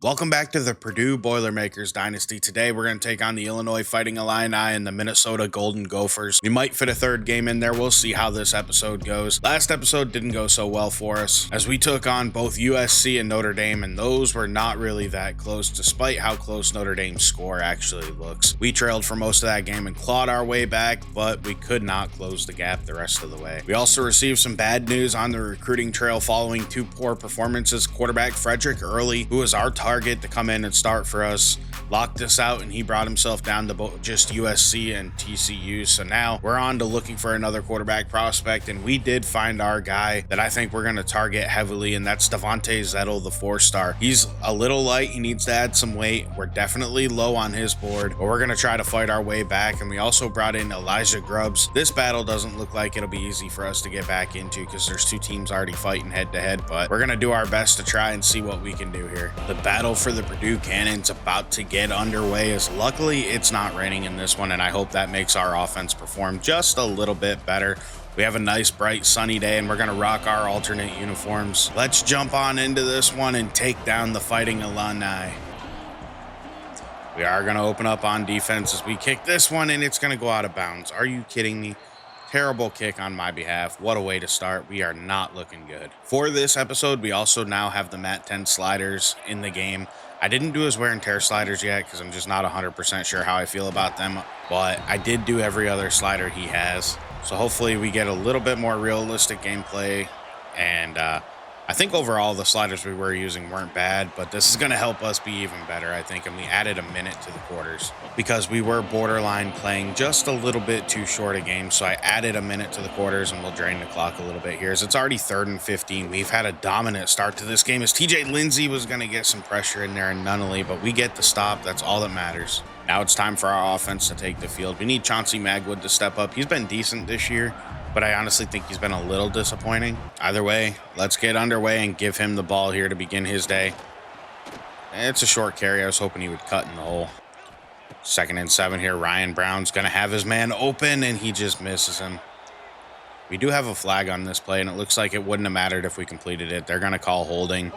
Welcome back to the Purdue Boilermakers Dynasty. Today we're going to take on the Illinois Fighting Illini and the Minnesota Golden Gophers. We might fit a third game in there. We'll see how this episode goes. Last episode didn't go so well for us as we took on both USC and Notre Dame, and those were not really that close despite how close Notre Dame's score actually looks. We trailed for most of that game and clawed our way back, but we could not close the gap the rest of the way. We also received some bad news on the recruiting trail following two poor performances. Quarterback Frederick Early, who was our target to come in and start for us, locked us out, and he brought himself down to just USC and TCU. So now we're on to looking for another quarterback prospect, and we did find our guy that I think we're going to target heavily, and that's Devontae Zettel, the 4-star. He's a little light. He needs to add some weight. We're definitely low on his board, but we're going to try to fight our way back. And we also brought in Elijah Grubbs. This battle doesn't look like it'll be easy for us to get back into because there's two teams already fighting head to head, but we're going to do our best to try and see what we can do here. The battle for the Purdue Cannon's about to get underway, as luckily it's not raining in this one, and I hope that makes our offense perform just a little bit better. We have a nice bright sunny day and we're going to rock our alternate uniforms. Let's jump on into this one and take down the Fighting Illini. We are going to open up on defense as we kick this one, and it's going to go out of bounds. Are you kidding me? Terrible kick on my behalf. What a way to start. We are not looking good. For this episode, we also now have the Mat 10 sliders in the game. I didn't do his wear and tear sliders yet because I'm just not 100% sure how I feel about them, but I did do every other slider he has. So hopefully we get a little bit more realistic gameplay, and I think overall the sliders we were using weren't bad, but this is going to help us be even better, I think, and we added a minute to the quarters because we were borderline playing just a little bit too short a game, so I added a minute to the quarters, and we'll drain the clock a little bit here as it's already 3rd and 15. We've had a dominant start to this game as TJ Lindsey was going to get some pressure in there and Nunnally, but we get the stop. That's all that matters. Now it's time for our offense to take the field. We need Chauncey Magwood to step up. He's been decent this year, but I honestly think he's been a little disappointing. Either way, let's get underway and give him the ball here to begin his day. It's a short carry. I was hoping he would cut in the hole. 2nd and 7 here. Ryan Brown's going to have his man open, and he just misses him. We do have a flag on this play, and it looks like it wouldn't have mattered if we completed it. They're going to call holding.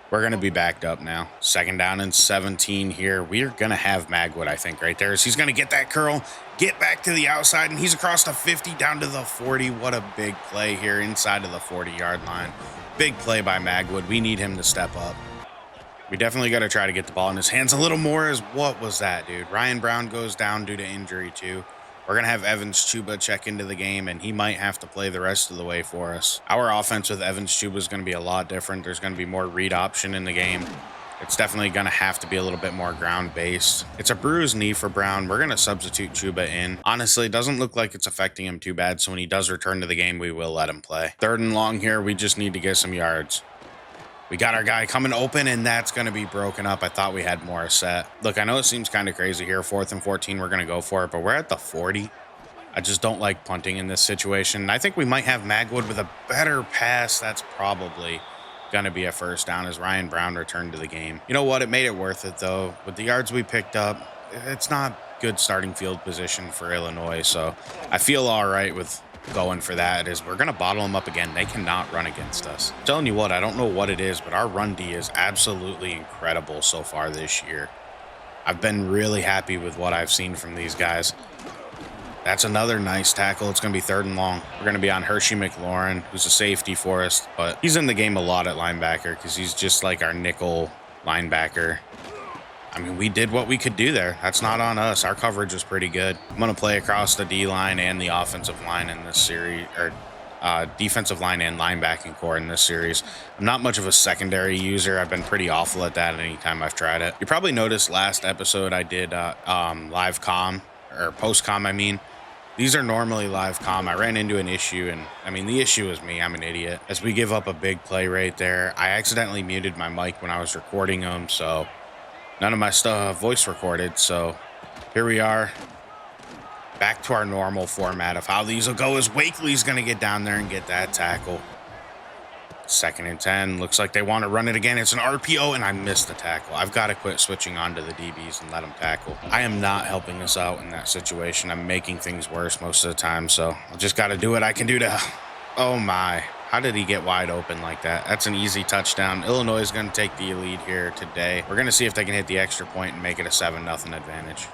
We're going to be backed up now. 2nd down and 17 here. We're going to have Magwood, I think, right there. As he's going to get that curl, get back to the outside, and he's across the 50 down to the 40. What a big play here inside of the 40-yard line. Big play by Magwood. We need him to step up. We definitely got to try to get the ball in his hands a little more. As what was that, dude? Ryan Brown goes down due to injury, too. We're going to have Evans Chuba check into the game, and he might have to play the rest of the way for us. Our offense with Evans Chuba is going to be a lot different. There's going to be more read option in the game. It's definitely going to have to be a little bit more ground-based. It's a bruised knee for Brown. We're going to substitute Chuba in. Honestly, it doesn't look like it's affecting him too bad, so when he does return to the game, we will let him play. 3rd and long here. We just need to get some yards. We got our guy coming open, and that's going to be broken up. I thought we had more set. Look, I know it seems kind of crazy here. 4th and 14, we're going to go for it, but we're at the 40. I just don't like punting in this situation. I think we might have Magwood with a better pass. That's probably going to be a 1st down as Ryan Brown returned to the game. You know what? It made it worth it, though. With the yards we picked up, it's not good starting field position for Illinois, so I feel all right with going for that. Is we're going to bottle them up again. They cannot run against us. I'm telling you what, I don't know what it is, but our run D is absolutely incredible so far this year. I've been really happy with what I've seen from these guys. That's another nice tackle. It's going to be 3rd and long. We're going to be on Hershey McLaurin, who's a safety for us, but he's in the game a lot at linebacker because he's just like our nickel linebacker. I mean, we did what we could do there. That's not on us. Our coverage was pretty good. I'm going to play across the D-line and the offensive line in this series, or defensive line and linebacking core in this series. I'm not much of a secondary user. I've been pretty awful at that anytime I've tried it. You probably noticed last episode I did live comm, or post comm, I mean. These are normally live comm. I ran into an issue, and I mean, the issue is me. I'm an idiot. As we give up a big play right there, I accidentally muted my mic when I was recording them, so none of my stuff voice recorded. So here we are, back to our normal format of how these will go, as Wakely's going to get down there and get that tackle. 2nd and 10. Looks like they want to run it again. It's an RPO, and I missed the tackle. I've got to quit switching on to the DBs and let them tackle. I am not helping us out in that situation. I'm making things worse most of the time, so I just got to do what I can do to... Oh, my. How did he get wide open like that? That's an easy touchdown. Illinois is going to take the lead here today. We're going to see if they can hit the extra point and make it a 7-0 advantage.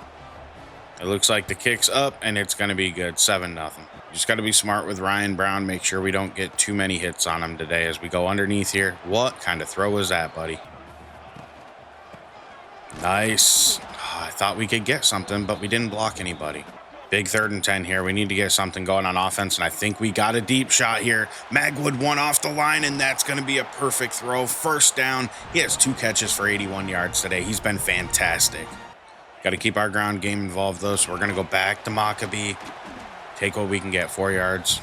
It looks like the kick's up, and it's going to be good. 7-0. Just got to be smart with Ryan Brown. Make sure we don't get too many hits on him today as we go underneath here. What kind of throw was that, buddy? Nice. Oh, I thought we could get something, but we didn't block anybody. Big 3rd and 10 here. We need to get something going on offense, and I think we got a deep shot here. Magwood one off the line, and that's going to be a perfect throw. 1st down. He has 2 catches for 81 yards today. He's been fantastic. Got to keep our ground game involved, though, so we're going to go back to Maccabee. Take what we can get. 4 yards.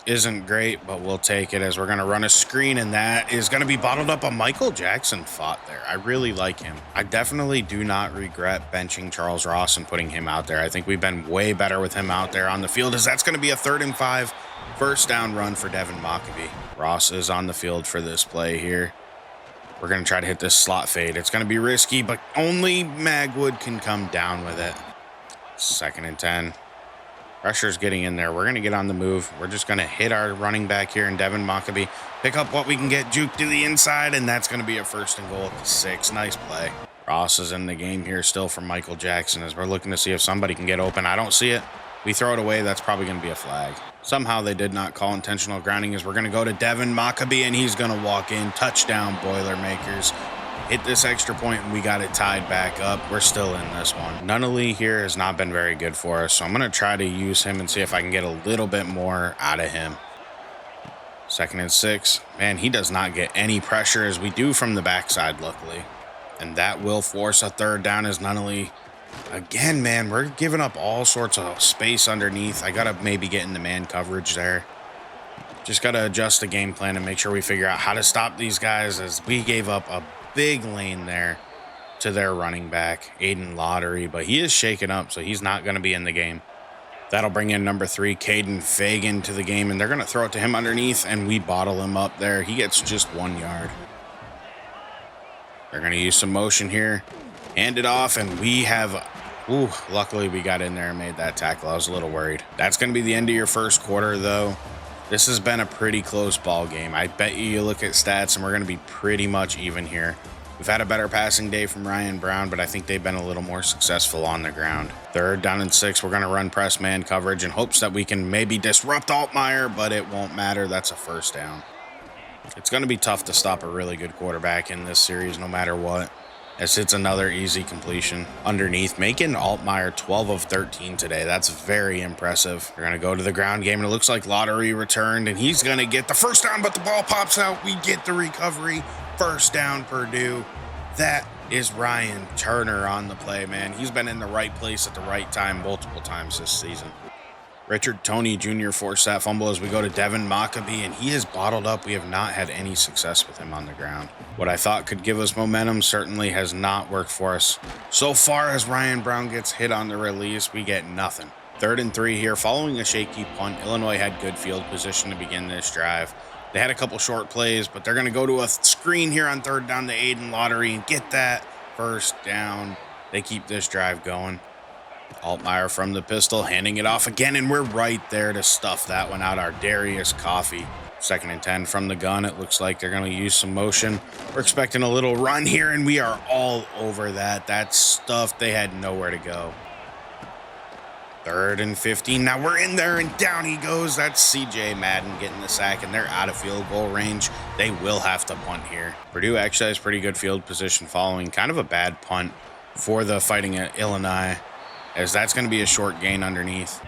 Isn't great, but we'll take it as we're going to run a screen, and that is going to be bottled up. A Michael Jackson fought there. I really like him. I definitely do not regret benching Charles Ross and putting him out there. I think we've been way better with him out there on the field, as that's going to be a 3rd and 5. 1st down run for Devin Maccabee. Ross is on the field for this play here. We're going to try to hit this slot fade. It's going to be risky, but only Magwood can come down with it. 2nd and 10. Pressure's getting in there. We're going to get on the move. We're just going to hit our running back here in Devin Maccabee. Pick up what we can get. Juke to the inside, and that's going to be a 1st and goal at the 6. Nice play. Ross is in the game here still for Michael Jackson as we're looking to see if somebody can get open. I don't see it. We throw it away. That's probably going to be a flag. Somehow they did not call intentional grounding as we're going to go to Devin Maccabee, and he's going to walk in. Touchdown, Boilermakers. Hit this extra point, and we got it tied back up. We're still in this one. Nunnally here has not been very good for us, so I'm going to try to use him and see if I can get a little bit more out of him. 2nd and 6. Man, he does not get any pressure as we do from the backside, luckily. And that will force a 3rd down as Nunnally. Again, man, we're giving up all sorts of space underneath. I got to maybe get in the man coverage there. Just got to adjust the game plan and make sure we figure out how to stop these guys as we gave up a big lane there to their running back, Aiden Lottery, but he is shaken up, so he's not going to be in the game. That'll bring in number 3, Caden Fagan, to the game, and they're going to throw it to him underneath, and we bottle him up there. He gets just 1 yard. They're going to use some motion here. Hand it off, and we have... Ooh, luckily we got in there and made that tackle. I was a little worried. That's going to be the end of your 1st quarter, though. This has been a pretty close ball game. I bet you look at stats, and we're going to be pretty much even here. We've had a better passing day from Ryan Brown, but I think they've been a little more successful on the ground. 3rd down and 6. We're going to run press man coverage in hopes that we can maybe disrupt Altmaier, but it won't matter. That's a 1st down. It's going to be tough to stop a really good quarterback in this series no matter what, as it's another easy completion underneath, making Altmaier 12 of 13 today. That's very impressive. We're going to go to the ground game, and it looks like Lottery returned, and he's going to get the 1st down, but the ball pops out. We get the recovery. 1st down, Purdue. That is Ryan Turner on the play, man. He's been in the right place at the right time multiple times this season. Richard Toney Jr. forced that fumble as we go to Devin Maccabee, and he is bottled up. We have not had any success with him on the ground. What I thought could give us momentum certainly has not worked for us. So far as Ryan Brown gets hit on the release, we get nothing. 3rd and 3 here. Following a shaky punt, Illinois had good field position to begin this drive. They had a couple short plays, but they're going to go to a screen here on 3rd down to Aiden Lottery and get that 1st down. They keep this drive going. Altmaier from the pistol, handing it off again, and we're right there to stuff that one out. Our Darius Coffey. 2nd and 10 from the gun. It looks like they're going to use some motion. We're expecting a little run here, and we are all over that. That stuff, they had nowhere to go. 3rd and 15. Now we're in there, and down he goes. That's CJ Madden getting the sack, and they're out of field goal range. They will have to punt here. Purdue actually has pretty good field position following kind of a bad punt for the Fighting Illini, as that's going to be a short gain underneath.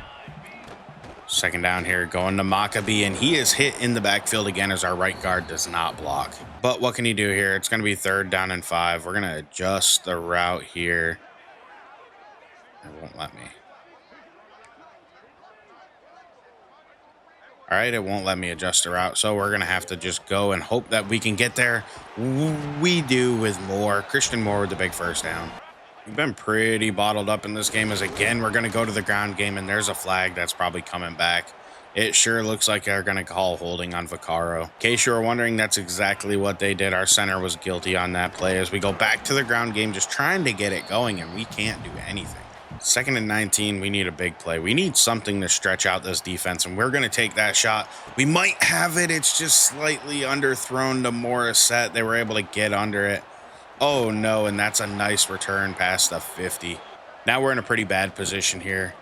2nd down here, going to Maccabee, and he is hit in the backfield again as our right guard does not block. But what can he do here? It's going to be 3rd down and 5. We're going to adjust the route here. It won't let me. All right, it won't let me adjust the route, so we're going to have to just go and hope that we can get there. We do with Moore. Christian Moore with the big 1st down. We've been pretty bottled up in this game as, again, we're going to go to the ground game, and there's a flag that's probably coming back. It sure looks like they're going to call holding on Vaccaro. In case you were wondering, that's exactly what they did. Our center was guilty on that play as we go back to the ground game, just trying to get it going, and we can't do anything. 2nd and 19, we need a big play. We need something to stretch out this defense, and we're going to take that shot. We might have it. It's just slightly underthrown to Morissette. They were able to get under it. Oh, no, and that's a nice return past the 50. Now we're in a pretty bad position here,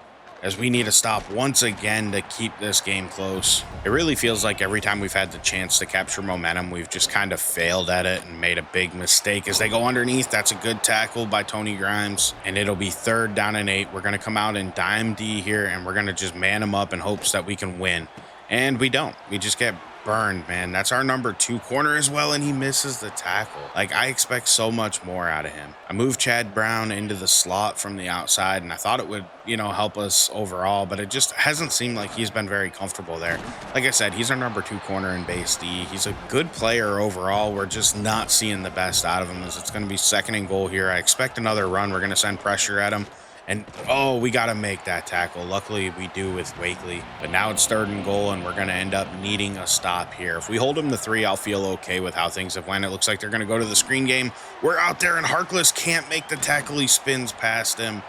as we need to stop once again to keep this game close. It really feels like every time we've had the chance to capture momentum, we've just kind of failed at it and made a big mistake. As they go underneath, that's a good tackle by Tony Grimes, and it'll be 3rd down and 8. We're going to come out in dime D here, and we're going to just man them up in hopes that we can win. And we don't. We just get burned, man. That's our number 2 corner as well, and he misses the tackle. Like, I expect so much more out of him. I moved Chad Brown into the slot from the outside, and I thought it would, help us overall, but it just hasn't seemed like he's been very comfortable there. Like I said, he's our number 2 corner in base D. He's a good player overall. We're just not seeing the best out of him, as it's going to be 2nd and goal here. I expect another run. We're going to send pressure at him. And, oh, we got to make that tackle. Luckily, we do with Wakely. But now it's 3rd and goal, and we're going to end up needing a stop here. If we hold him to 3, I'll feel okay with how things have went. It looks like they're going to go to the screen game. We're out there, and Harkless can't make the tackle. He spins past him.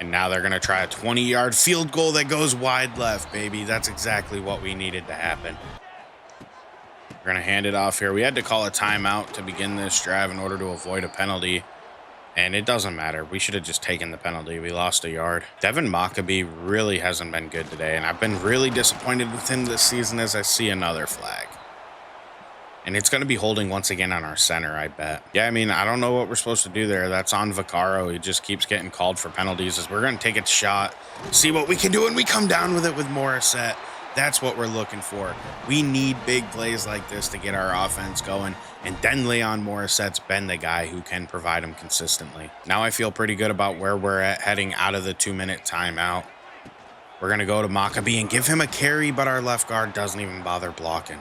And now they're going to try a 20-yard field goal that goes wide left, baby. That's exactly what we needed to happen. We're going to hand it off here. We had to call a timeout to begin this drive in order to avoid a penalty. And it doesn't matter. We should have just taken the penalty. We lost a yard. Devin Mockabee really hasn't been good today, and I've been really disappointed with him this season as I see another flag. And it's going to be holding once again on our center, I bet. Yeah, I mean, I don't know what we're supposed to do there. That's on Vaccaro. He just keeps getting called for penalties as we're going to take a shot, see what we can do, and we come down with it with Morissette. That's what we're looking for. We need big plays like this to get our offense going. And then Leon Morissette's been the guy who can provide them consistently. Now I feel pretty good about where we're at heading out of the 2-minute timeout. We're going to go to Mockabee and give him a carry, but our left guard doesn't even bother blocking.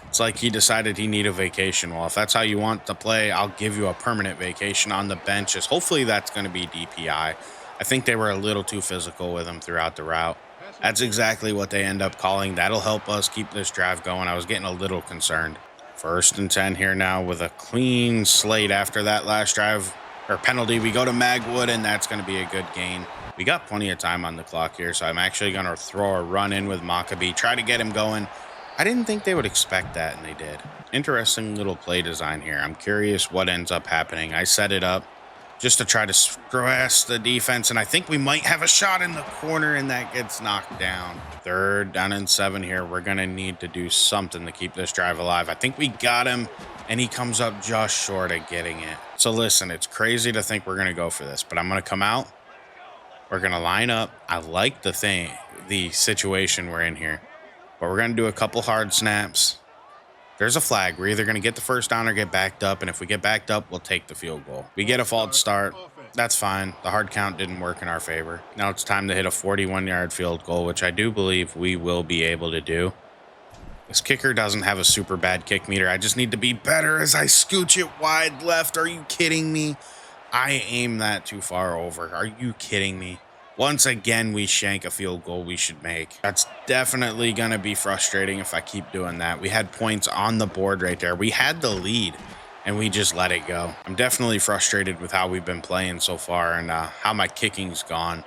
It's like he decided he needed a vacation. Well, if that's how you want to play, I'll give you a permanent vacation on the benches. Hopefully that's going to be DPI. I think they were a little too physical with him throughout the route. That's exactly what they end up calling. That'll help us keep this drive going. I was getting a little concerned. 1st and 10 here now with a clean slate after that last drive or penalty. We go to Magwood, and that's going to be a good gain. We got plenty of time on the clock here, so I'm actually going to throw a run in with Mockabee, try to get him going. I didn't think they would expect that, and they did. Interesting little play design here. I'm curious what ends up happening. I set it up just to try to stress the defense, and I think we might have a shot in the corner, and that gets knocked down. 3rd down and 7 here. We're going to need to do something to keep this drive alive. I think we got him, and he comes up just short of getting it. So listen, it's crazy to think we're going to go for this, but I'm going to come out. We're going to line up. I like the situation we're in here, but we're going to do a couple hard snaps. There's a flag. We're either going to get the 1st down or get backed up, and if we get backed up, we'll take the field goal. We get a false start. That's fine. The hard count didn't work in our favor. Now it's time to hit a 41-yard field goal, which I do believe we will be able to do. This kicker doesn't have a super bad kick meter. I just need to be better as I scooch it wide left. Are you kidding me? I aim that too far over. Are you kidding me? Once again, we shank a field goal we should make. That's definitely going to be frustrating if I keep doing that. We had points on the board right there. We had the lead, and we just let it go. I'm definitely frustrated with how we've been playing so far and how my kicking's gone.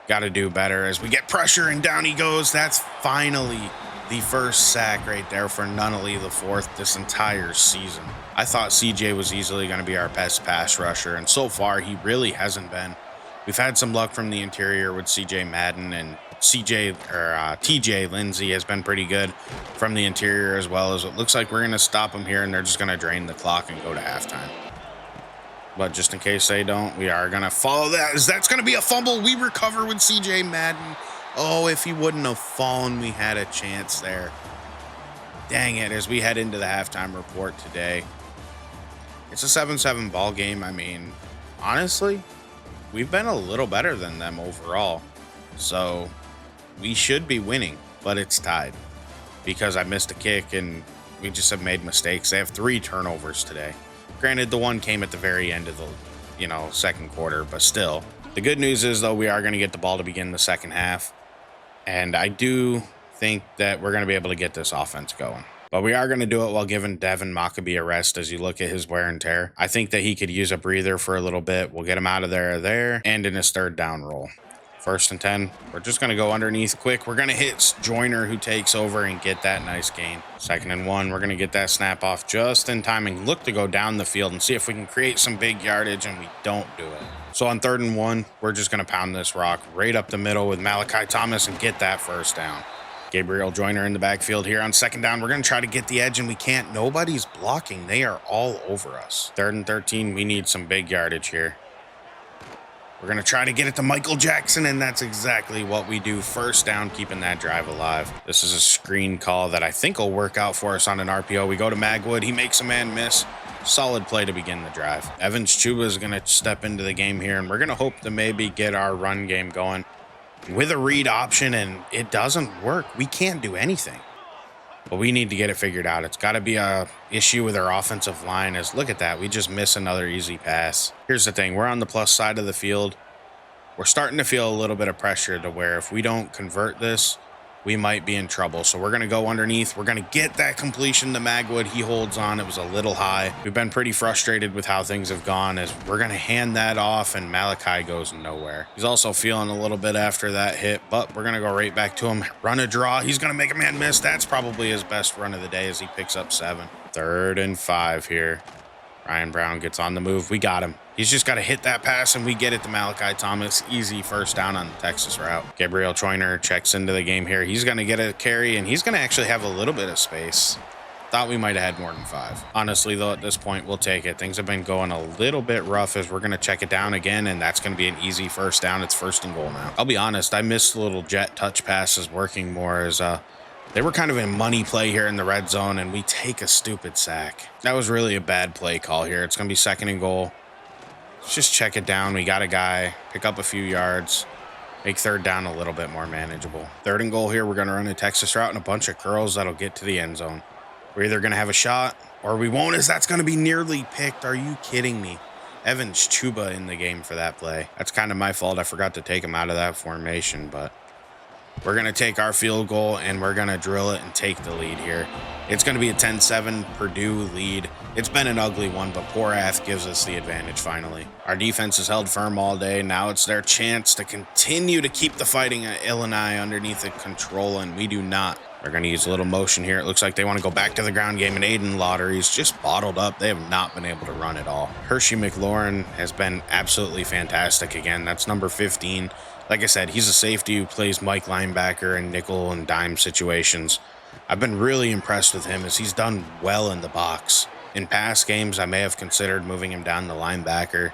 Got to do better as we get pressure, and down he goes. That's finally the 1st sack right there for Nunnally the 4th this entire season. I thought CJ was easily going to be our best pass rusher, and so far he really hasn't been. We've had some luck from the interior with CJ Madden, and TJ Lindsay has been pretty good from the interior as well. As it looks like we're going to stop them here, and they're just going to drain the clock and go to halftime. But just in case they don't, we are going to follow that. That's going to be a fumble. We recover with CJ Madden. Oh, if he wouldn't have fallen, we had a chance there. Dang it, as we head into the halftime report today. It's a 7-7 ball game. I mean, honestly, we've been a little better than them overall. So we should be winning, but it's tied because I missed a kick and we just have made mistakes. They have 3 turnovers today. Granted, the one came at the very end of the, 2nd quarter, but still. The good news is, though, we are going to get the ball to begin the second half. And I do think that we're going to be able to get this offense going. But we are going to do it while giving Devin Maccabee a rest as you look at his wear and tear. I think that he could use a breather for a little bit. We'll get him out of there, and in his third down roll. 1st and 10. We're just going to go underneath quick. We're going to hit Joyner, who takes over, and get that nice gain. 2nd and 1. We're going to get that snap off just in time and look to go down the field and see if we can create some big yardage, and we don't do it. So on 3rd and 1, we're just going to pound this rock right up the middle with Malachi Thomas and get that 1st down. Gabriel Joyner in the backfield here on 2nd down. We're going to try to get the edge, and we can't. Nobody's blocking. They are all over us. 3rd and 13. We need some big yardage here. We're going to try to get it to Michael Jackson, and that's exactly what we do. 1st down, keeping that drive alive. This is a screen call that I think will work out for us on an RPO. We go to Magwood. He makes a man miss. Solid play to begin the drive. Evans Chuba is going to step into the game here, and we're going to hope to maybe get our run game going with a read option, and it doesn't work. We can't do anything. But we need to get it figured out. It's got to be a issue with our offensive line. As look at that, we just miss another easy pass. Here's the thing, we're on the plus side of the field. We're starting to feel a little bit of pressure to where if we don't convert this, we might be in trouble. So we're going to go underneath. We're going to get that completion to Magwood. He holds on. It was a little high. We've been pretty frustrated with how things have gone as we're going to hand that off and Malachi goes nowhere. He's also feeling a little bit after that hit, but we're going to go right back to him. Run a draw. He's going to make a man miss. That's probably his best run of the day as he picks up 7. 3rd and 5 here. Ryan Brown gets on the move. We got him. He's just got to hit that pass, and we get it to Malachi Thomas. Easy 1st down on the Texas route. Gabriel Joyner checks into the game here. He's going to get a carry, and he's going to actually have a little bit of space. Thought we might have had more than 5. Honestly, though, at this point, we'll take it. Things have been going a little bit rough as we're going to check it down again, and that's going to be an easy 1st down. It's 1st and goal now. I'll be honest, I missed the little jet touch passes working more as they were kind of in money play here in the red zone, and we take a stupid sack. That was really a bad play call here. It's going to be 2nd and goal. Let's just check it down. We got a guy, pick up a few yards, make 3rd down a little bit more manageable. 3rd and goal here. We're going to run a Texas route and a bunch of curls that'll get to the end zone. We're either going to have a shot or we won't, as that's going to be nearly picked. Are you kidding me? Evans Chuba in the game for that play. That's kind of my fault. I forgot to take him out of that formation, but we're going to take our field goal and we're going to drill it and take the lead here. It's going to be a 10-7 Purdue lead. It's been an ugly one, but Porath gives us the advantage finally. Our defense has held firm all day. Now it's their chance to continue to keep the fighting at Illinois underneath the control, and we do not. They're going to use a little motion here. It looks like they want to go back to the ground game, and Aiden Lottery's just bottled up. They have not been able to run at all. Hershey McLaurin has been absolutely fantastic again. That's number 15. Like I said, he's a safety who plays Mike linebacker in nickel and dime situations. I've been really impressed with him as he's done well in the box. In past games, I may have considered moving him down to linebacker.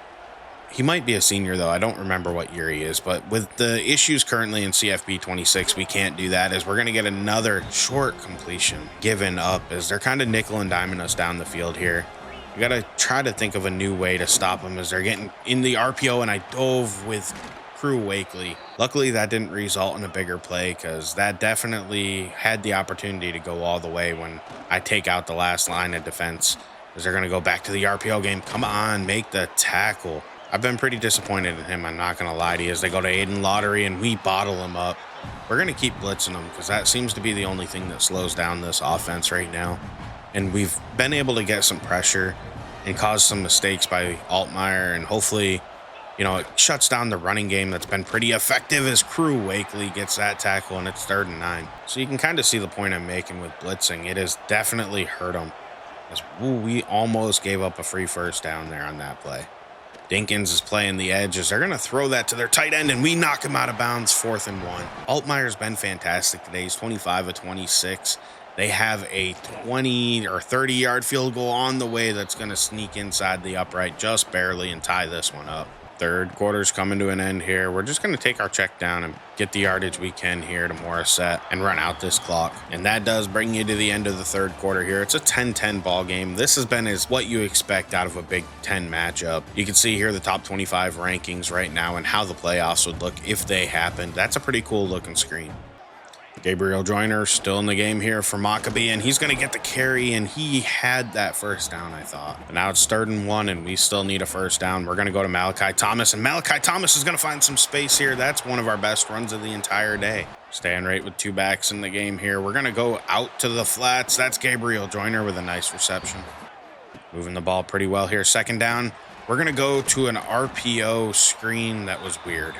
He might be a senior, though. I don't remember what year he is. But with the issues currently in CFB 26, we can't do that as we're going to get another short completion given up as they're kind of nickel and diming us down the field here. We got to try to think of a new way to stop them as they're getting in the RPO, and I dove with Crew Wakely. Luckily, that didn't result in a bigger play because that definitely had the opportunity to go all the way when I take out the last line of defense as they're going to go back to the RPO game. Come on, make the tackle. I've been pretty disappointed in him, I'm not going to lie to you, as they go to Aiden Lottery and we bottle him up. We're going to keep blitzing them because that seems to be the only thing that slows down this offense right now. And we've been able to get some pressure and cause some mistakes by Altmaier, and hopefully, you know, it shuts down the running game that's been pretty effective as Crew Wakely gets that tackle, and it's 3rd and 9. So you can kind of see the point I'm making with blitzing. It has definitely hurt them. As, we almost gave up a free 1st down there on that play. Dinkins is playing the edge as they're going to throw that to their tight end, and we knock him out of bounds. 4th and 1. Altmaier's been fantastic today. He's 25 of 26. They have a 20 or 30-yard field goal on the way that's going to sneak inside the upright just barely and tie this one up. 3rd quarter's coming to an end here. We're just going to take our check down and get the yardage we can here to Morissette and run out this clock. And that does bring you to the end of the 3rd quarter here. It's a 10-10 ball game. This has been as what you expect out of a Big Ten matchup. You can see here the top 25 rankings right now and how the playoffs would look if they happened. That's a pretty cool looking screen. Gabriel Joyner still in the game here for Maccabee, and he's going to get the carry, and he had that first down, I thought. But now it's 3rd and 1, and we still need a first down. We're going to go to Malachi Thomas, and Malachi Thomas is going to find some space here. That's one of our best runs of the entire day. Staying right with 2 backs in the game here. We're going to go out to the flats. That's Gabriel Joyner with a nice reception. Moving the ball pretty well here. 2nd down. We're going to go to an RPO screen that was weird.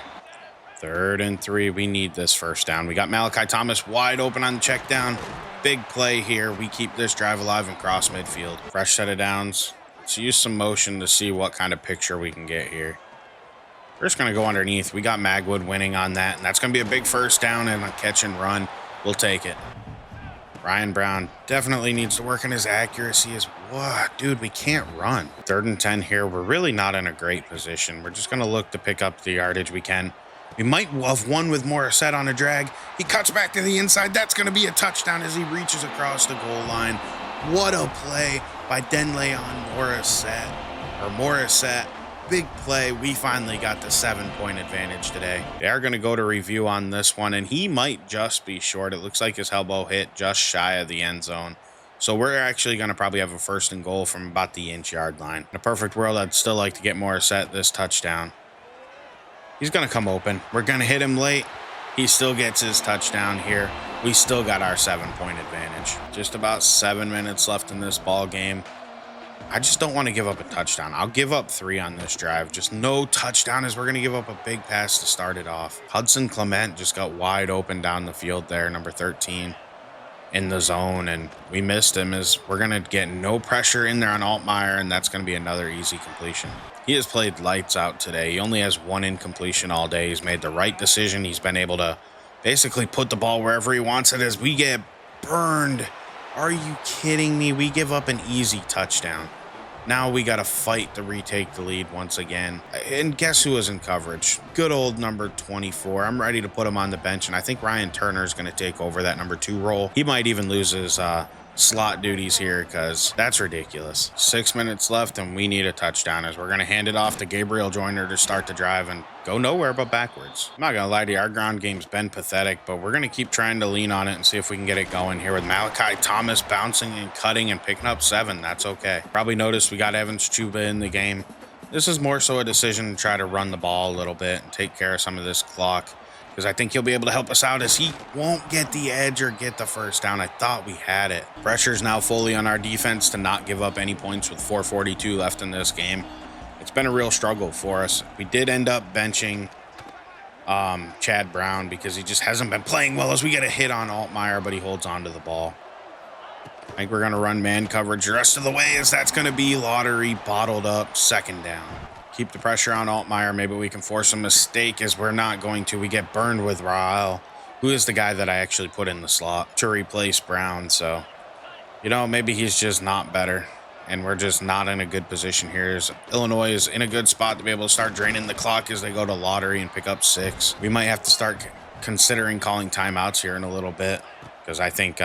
3rd and 3. We need this first down. We got Malachi Thomas wide open on the check down. Big play here. We keep this drive alive and cross midfield. Fresh set of downs. Let's use some motion to see what kind of picture we can get here. We're just going to go underneath. We got Magwood winning on that, and that's going to be a big first down and a catch and run. We'll take it. Ryan Brown definitely needs to work on his accuracy as well. Dude, we can't run. 3rd and 10 here. We're really not in a great position. We're just going to look to pick up the yardage we can. We might have won with Morissette on a drag. He cuts back to the inside. That's going to be a touchdown as he reaches across the goal line. What a play by Denleon Morissette. Big play. We finally got the 7-point advantage today. They are going to go to review on this one, and he might just be short. It looks like his elbow hit just shy of the end zone. So we're actually going to probably have a 1st and goal from about the inch-yard line. In a perfect world, I'd still like to get Morissette this touchdown. He's going to come open. We're going to hit him late. He still gets his touchdown here. We still got our 7-point advantage. Just about 7 minutes left in this ball game. I just don't want to give up a touchdown. I'll give up 3 on this drive. Just no touchdown as we're going to give up a big pass to start it off. Hudson Clement just got wide open down the field there, number 13, in the zone, and we missed him as we're going to get no pressure in there on Altmaier, and that's going to be another easy completion. He has played lights out today. He only has 1 incompletion all day. He's made the right decision. He's been able to basically put the ball wherever he wants it as we get burned. Are you kidding me? We give up an easy touchdown. Now we got to fight to retake the lead once again. And guess who was in coverage? Good old number 24. I'm ready to put him on the bench, and I think Ryan Turner is going to take over that number 2 role. He might even lose his slot duties here because that's ridiculous. 6 minutes left, and we need a touchdown as we're going to hand it off to Gabriel Joyner to start the drive and go nowhere but backwards. I'm not going to lie to you, our ground game's been pathetic, but we're going to keep trying to lean on it and see if we can get it going here with Malachi Thomas bouncing and cutting and picking up 7. That's okay. Probably noticed we got Evans Chuba in the game. This is more so a decision to try to run the ball a little bit and take care of some of this clock, because I think he'll be able to help us out as he won't get the edge or get the first down. I thought we had it. Pressure's now fully on our defense to not give up any points with 4:42 left in this game. It's been a real struggle for us. We did end up benching Chad Brown because he just hasn't been playing well as we get a hit on Altmaier, but he holds on to the ball. I think we're going to run man coverage the rest of the way as that's going to be Lottery bottled up 2nd down. Keep the pressure on Altmaier. Maybe we can force a mistake as we're not going to. We get burned with Rael, who is the guy that I actually put in the slot to replace Brown. So, you know, maybe he's just not better. And we're just not in a good position here. Illinois is in a good spot to be able to start draining the clock as they go to Lottery and pick up 6. We might have to start considering calling timeouts here in a little bit, because I think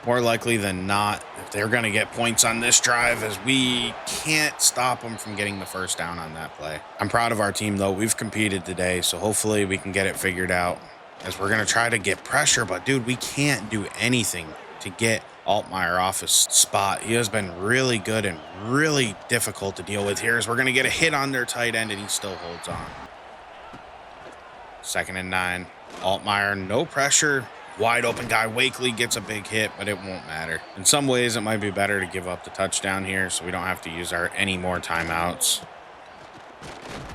more likely than not, they're going to get points on this drive as we can't stop them from getting the first down on that play. I'm proud of our team, though. We've competed today, so hopefully we can get it figured out as we're going to try to get pressure. But, dude, we can't do anything to get Altmaier off his spot. He has been really good and really difficult to deal with here as we're going to get a hit on their tight end, and he still holds on. 2nd and 9. Altmaier, no pressure. Wide open guy. Wakely gets a big hit, but it won't matter. In some ways, it might be better to give up the touchdown here so we don't have to use any more timeouts.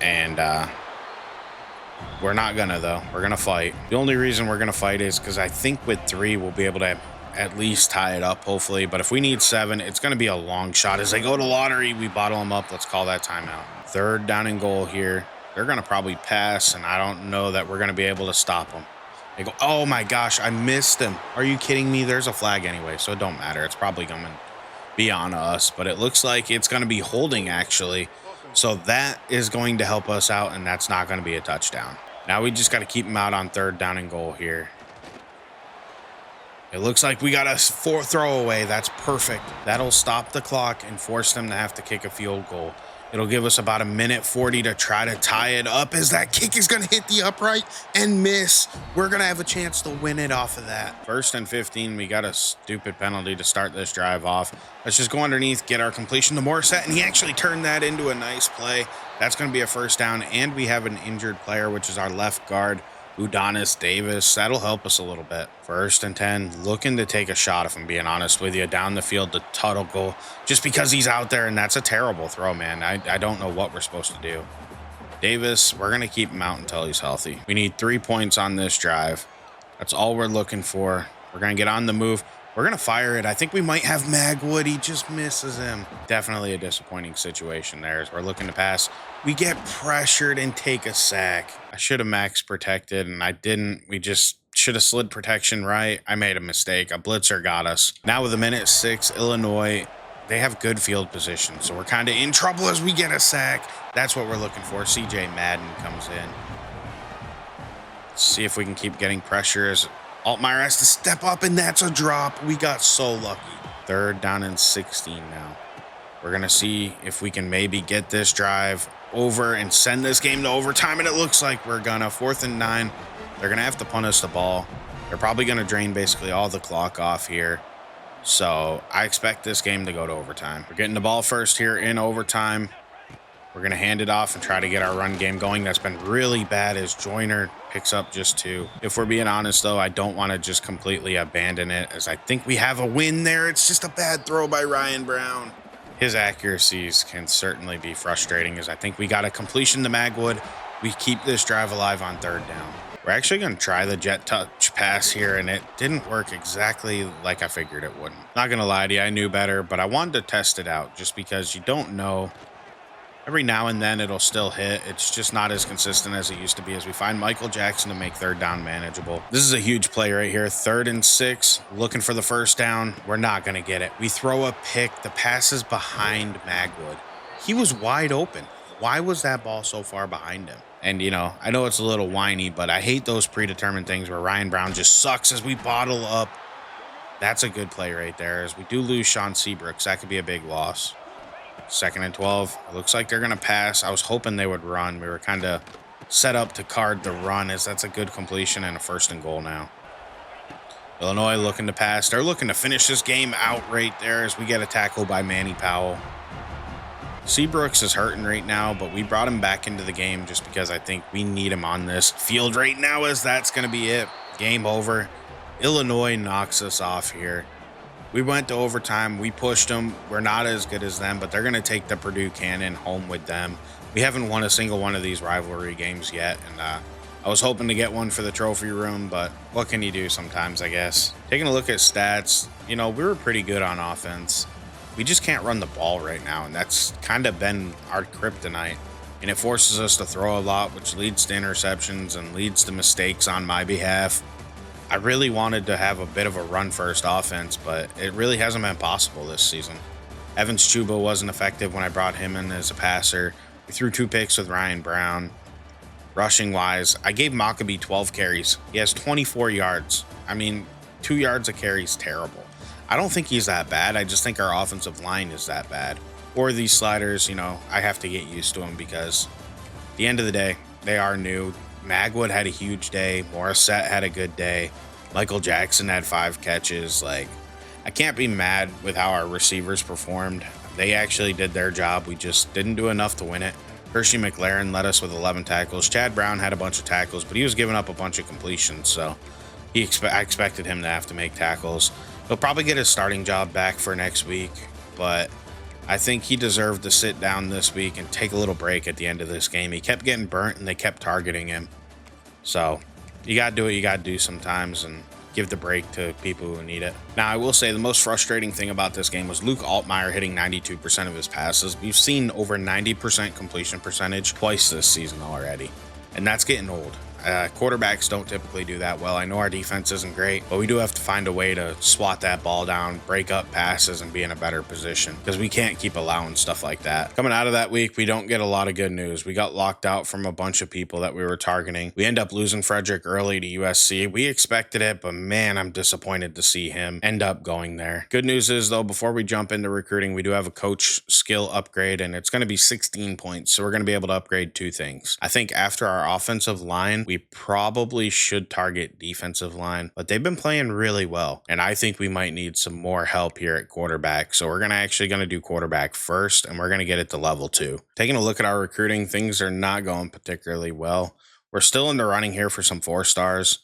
And we're not gonna, though. We're gonna fight. The only reason we're gonna fight is because I think with 3, we'll be able to at least tie it up, hopefully. But if we need 7, it's gonna be a long shot. As they go to Lottery, we bottle them up. Let's call that timeout. 3rd down and goal here. They're gonna probably pass, and I don't know that we're gonna be able to stop them. They go, oh my gosh, I missed him. Are you kidding me? There's a flag anyway, so it don't matter. It's probably going to be on us, but it looks like it's going to be holding, actually. So that is going to help us out, and that's not going to be a touchdown. Now we just got to keep him out on 3rd down and goal here. It looks like we got a 4 throwaway. That's perfect. That'll stop the clock and force them to have to kick a field goal. It'll give us about a minute 40 to try to tie it up as that kick is going to hit the upright and miss. We're going to have a chance to win it off of that. 1st and 15, we got a stupid penalty to start this drive off. Let's just go underneath, get our completion to Morissette, and he actually turned that into a nice play. That's going to be a 1st down, and we have an injured player, which is our left guard, Udonis Davis. That'll help us a little bit. 1st and 10, looking to take a shot, if I'm being honest with you, down the field to Tuttle goal, just because he's out there, and that's a terrible throw, man. I don't know what we're supposed to do. Davis, we're going to keep him out until he's healthy. We need 3 points on this drive. That's all we're looking for. We're going to get on the move. We're going to fire it. I think we might have Magwood. He just misses him. Definitely a disappointing situation there as we're looking to pass. We get pressured and take a sack. I should have max protected, and I didn't. We just should have slid protection right. I made a mistake. A blitzer got us. Now with a minute 6, Illinois, they have good field position, so we're kind of in trouble as we get a sack. That's what we're looking for. CJ Madden comes in. Let's see if we can keep getting pressure as Altmaier has to step up, and that's a drop. We got so lucky. 3rd down and 16 now. We're going to see if we can maybe get this drive over and send this game to overtime, and it looks like we're going to. 4th and 9. They're going to have to punt us the ball. They're probably going to drain basically all the clock off here. So I expect this game to go to overtime. We're getting the ball first here in overtime. We're going to hand it off and try to get our run game going. That's been really bad as Joyner picks up just 2. If we're being honest, though, I don't want to just completely abandon it, as I think we have a win there. It's just a bad throw by Ryan Brown. His accuracies can certainly be frustrating, as I think we got a completion to Magwood. We keep this drive alive on 3rd down. We're actually going to try the jet touch pass here, and it didn't work exactly like I figured it wouldn't. Not going to lie to you, I knew better, but I wanted to test it out just because you don't know. Every now and then it'll still hit. It's just not as consistent as it used to be, as we find Michael Jackson to make 3rd down manageable. This is a huge play right here. 3rd and 6, looking for the 1st down. We're not going to get it. We throw a pick. The pass is behind Magwood. He was wide open. Why was that ball so far behind him? And, you know, I know it's a little whiny, but I hate those predetermined things where Ryan Brown just sucks as we bottle up. That's a good play right there, as we do lose Sean Seabrooks. That could be a big loss. 2nd and 12. It looks like they're going to pass. I was hoping they would run. We were kind of set up to card the run, as that's a good completion and a 1st and goal now. Illinois looking to pass. They're looking to finish this game out right there as we get a tackle by Manny Powell. Seabrooks is hurting right now, but we brought him back into the game just because I think we need him on this field right now, as that's going to be it. Game over. Illinois knocks us off here. We went to overtime. We pushed them. We're not as good as them, but they're going to take the Purdue Cannon home with them. We haven't won a single one of these rivalry games yet, and I was hoping to get one for the trophy room, but what can you do sometimes, I guess. Taking a look at stats, you know, we were pretty good on offense. We just can't run the ball right now, and that's kind of been our kryptonite. And it forces us to throw a lot, which leads to interceptions and leads to mistakes on my behalf. I really wanted to have a bit of a run-first offense, but it really hasn't been possible this season. Evans Chuba wasn't effective when I brought him in as a passer. We threw 2 picks with Ryan Brown. Rushing-wise, I gave Maccabee 12 carries. He has 24 yards. I mean, 2 yards a carry is terrible. I don't think he's that bad. I just think our offensive line is that bad. Or these sliders, you know, I have to get used to them because at the end of the day, they are new. Magwood had a huge day. Morissette had a good day. Michael Jackson had 5 catches. Like, I can't be mad with how our receivers performed. They actually did their job. We just didn't do enough to win it. Hershey McLaren led us with 11 tackles. Chad Brown had a bunch of tackles, but he was giving up a bunch of completions, so I expected him to have to make tackles. He'll probably get his starting job back for next week, but I think he deserved to sit down this week and take a little break at the end of this game. He kept getting burnt, and they kept targeting him. So you got to do what you got to do sometimes and give the break to people who need it. Now, I will say the most frustrating thing about this game was Luke Altmaier hitting 92% of his passes. We've seen over 90% completion percentage twice this season already, and that's getting old. Quarterbacks don't typically do that well. I know our defense isn't great, but we do have to find a way to swat that ball down, break up passes, and be in a better position because we can't keep allowing stuff like that. Coming out of that week, we don't get a lot of good news. We got locked out from a bunch of people that we were targeting. We end up losing Frederick early to USC. We expected it, but man, I'm disappointed to see him end up going there. Good news is, though, before we jump into recruiting, we do have a coach skill upgrade, and it's going to be 16 points. So we're going to be able to upgrade two things. I think after our offensive line, we probably should target defensive line, but they've been playing really well. And I think we might need some more help here at quarterback. So we're actually going to do quarterback first, and we're going to get it to level 2. Taking a look at our recruiting, things are not going particularly well. We're still in the running here for some 4-stars.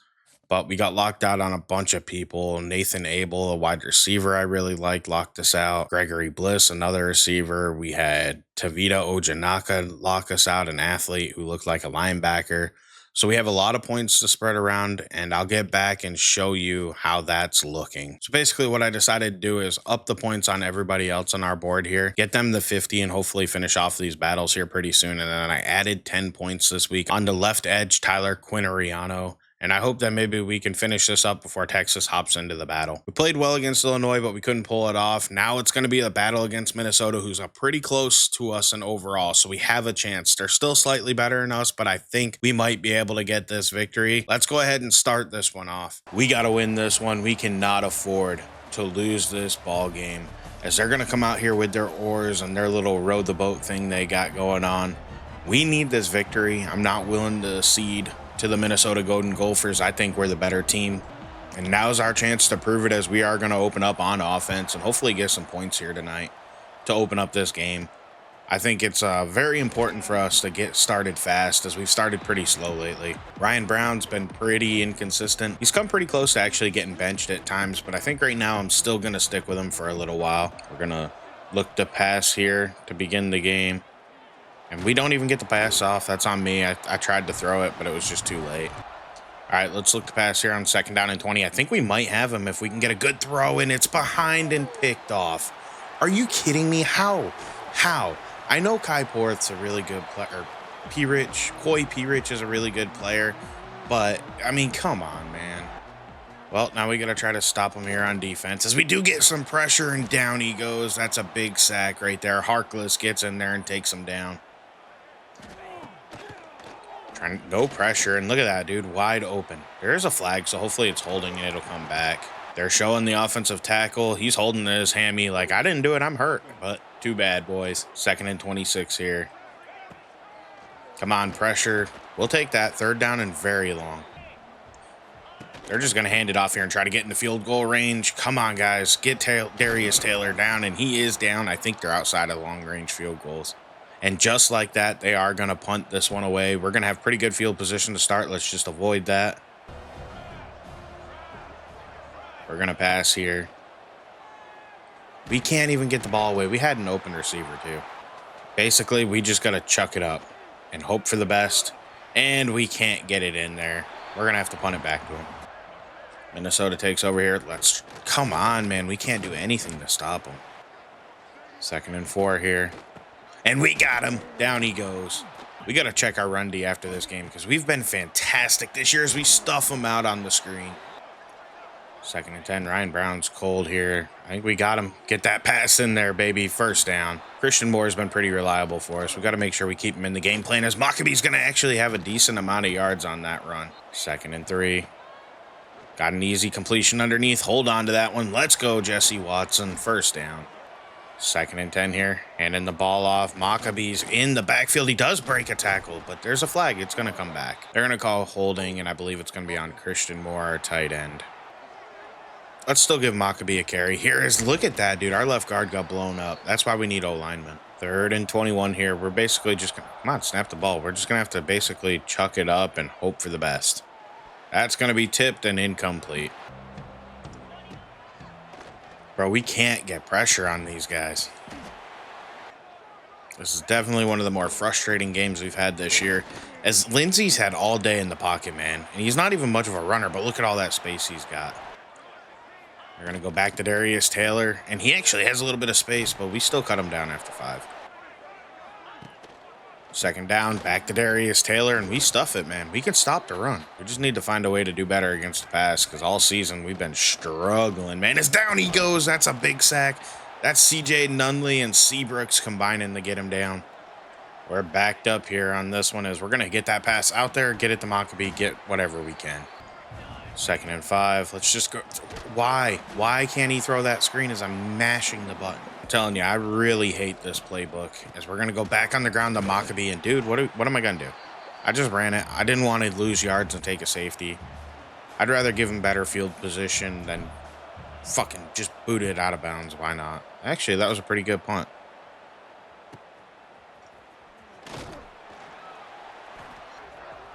But we got locked out on a bunch of people. Nathan Abel, a wide receiver I really liked, locked us out. Gregory Bliss, another receiver. We had Tavita Ojanaka lock us out, an athlete who looked like a linebacker. So we have a lot of points to spread around, and I'll get back and show you how that's looking. So basically what I decided to do is up the points on everybody else on our board here, get them to 50, and hopefully finish off these battles here pretty soon. And then I added 10 points this week on the left edge, Tyler Quinariano. And I hope that maybe we can finish this up before Texas hops into the battle. We played well against Illinois, but we couldn't pull it off. Now it's going to be a battle against Minnesota, who's pretty close to us in overall. So we have a chance. They're still slightly better than us, but I think we might be able to get this victory. Let's go ahead and start this one off. We got to win this one. We cannot afford to lose this ball game, as they're going to come out here with their oars and their little row the boat thing they got going on. We need this victory. I'm not willing to cede to the Minnesota Golden Gophers. I think we're the better team, and now's our chance to prove it, as we are going to open up on offense and hopefully get some points here tonight to open up this game. I think it's very important for us to get started fast, as we've started pretty slow lately. Ryan Brown's been pretty inconsistent. He's come pretty close to actually getting benched at times, but I think right now I'm still going to stick with him for a little while. We're going to look to pass here to begin the game. And we don't even get the pass off. That's on me. I tried to throw it, but it was just too late. All right, let's look to pass here on 2nd down and 20. I think we might have him if we can get a good throw, and it's behind and picked off. Are you kidding me? How? I know Kai Porth's a really good player. Coy P-Rich is a really good player, but, I mean, come on, man. Well, now we got to try to stop him here on defense, as we do get some pressure, and down he goes. That's a big sack right there. Harkless gets in there and takes him down. Trying to go pressure, and look at that, dude, wide open. There is a flag, so hopefully it's holding and it'll come back. They're showing the offensive tackle. He's holding his hammy like, I didn't do it, I'm hurt. But too bad, boys. 2nd and 26 here. Come on, pressure. We'll take that. 3rd down and very long. They're just going to hand it off here and try to get in the field goal range. Come on, guys. Get Darius Taylor down, and he is down. I think they're outside of long-range field goals. And just like that, they are going to punt this one away. We're going to have pretty good field position to start. Let's just avoid that. We're going to pass here. We can't even get the ball away. We had an open receiver, too. Basically, we just got to chuck it up and hope for the best. And we can't get it in there. We're going to have to punt it back to him. Minnesota takes over here. Come on, man. We can't do anything to stop him. 2nd and 4 here. And we got him. Down he goes. We got to check our run D after this game, because we've been fantastic this year as we stuff them out on the screen. 2nd and 10. Ryan Brown's cold here. I think we got him. Get that pass in there, baby. 1st down. Christian Moore has been pretty reliable for us. We got to make sure we keep him in the game plan, as Maccabee's going to actually have a decent amount of yards on that run. 2nd and 3. Got an easy completion underneath. Hold on to that one. Let's go, Jesse Watson. 1st down. 2nd and 10 here. Handing the ball off. Maccabee's in the backfield. He does break a tackle, but there's a flag. It's going to come back. They're going to call holding, and I believe it's going to be on Christian Moore, our tight end. Let's still give Maccabee a carry. Look at that, dude. Our left guard got blown up. That's why we need O-linemen. 3rd and 21 here. We're basically just going to, come on, snap the ball. We're just going to have to basically chuck it up and hope for the best. That's going to be tipped and incomplete. Bro, we can't get pressure on these guys. This is definitely one of the more frustrating games we've had this year, as Lindsey's had all day in the pocket, man. And he's not even much of a runner, but look at all that space he's got. We're going to go back to Darius Taylor, and he actually has a little bit of space, but we still cut him down after 5. Second down, back to Darius Taylor, and we stuff it, man. We can stop the run. We just need to find a way to do better against the pass, because all season we've been struggling, man. It's down he goes. That's a big sack. That's C.J. Nunley and Seabrooks combining to get him down. We're backed up here on this one as we're going to get that pass out there, get it to Maccabee, get whatever we can. 2nd and 5. Let's just go. Why? Why can't he throw that screen as I'm mashing the button? I'm telling you, I really hate this playbook as we're going to go back on the ground to Maccabee. And, dude, what am I going to do? I just ran it. I didn't want to lose yards and take a safety. I'd rather give him better field position than fucking just boot it out of bounds. Why not? Actually, that was a pretty good punt.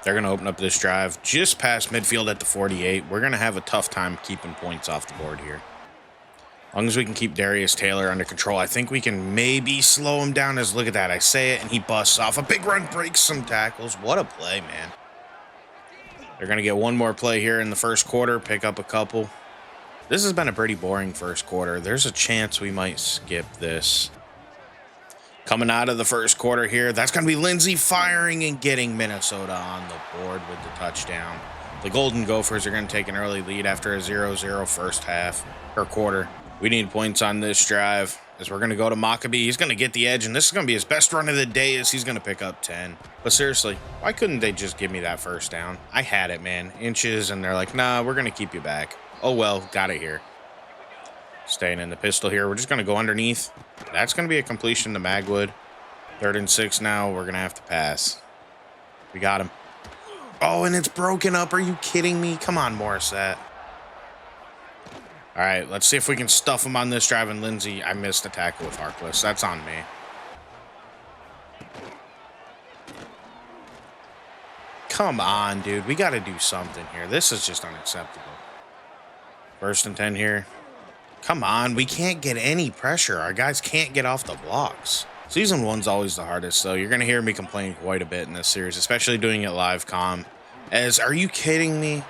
They're going to open up this drive just past midfield at the 48. We're going to have a tough time keeping points off the board here. As long as we can keep Darius Taylor under control, I think we can maybe slow him down. As look at that. I say it, and he busts off. A big run, breaks some tackles. What a play, man. They're going to get one more play here in the first quarter, pick up a couple. This has been a pretty boring first quarter. There's a chance we might skip this. Coming out of the first quarter here, that's going to be Lindsey firing and getting Minnesota on the board with the touchdown. The Golden Gophers are going to take an early lead after a 0-0 first half or quarter. We need points on this drive as we're going to go to Maccabee. He's going to get the edge, and this is going to be his best run of the day as he's going to pick up 10. But seriously, why couldn't they just give me that first down? I had it, man. Inches, and they're like, nah, we're going to keep you back. Oh, well, got it here. Staying in the pistol here. We're just going to go underneath. That's going to be a completion to Magwood. 3rd and 6 now. We're going to have to pass. We got him. Oh, and it's broken up. Are you kidding me? Come on, Morissette. All right, let's see if we can stuff him on this drive. And Lindsey, I missed the tackle with Harkless. That's on me. Come on, dude. We got to do something here. This is just unacceptable. 1st and 10 here. Come on, we can't get any pressure. Our guys can't get off the blocks. Season 1's always the hardest, so you're going to hear me complain quite a bit in this series, especially doing it live comm. Are you kidding me?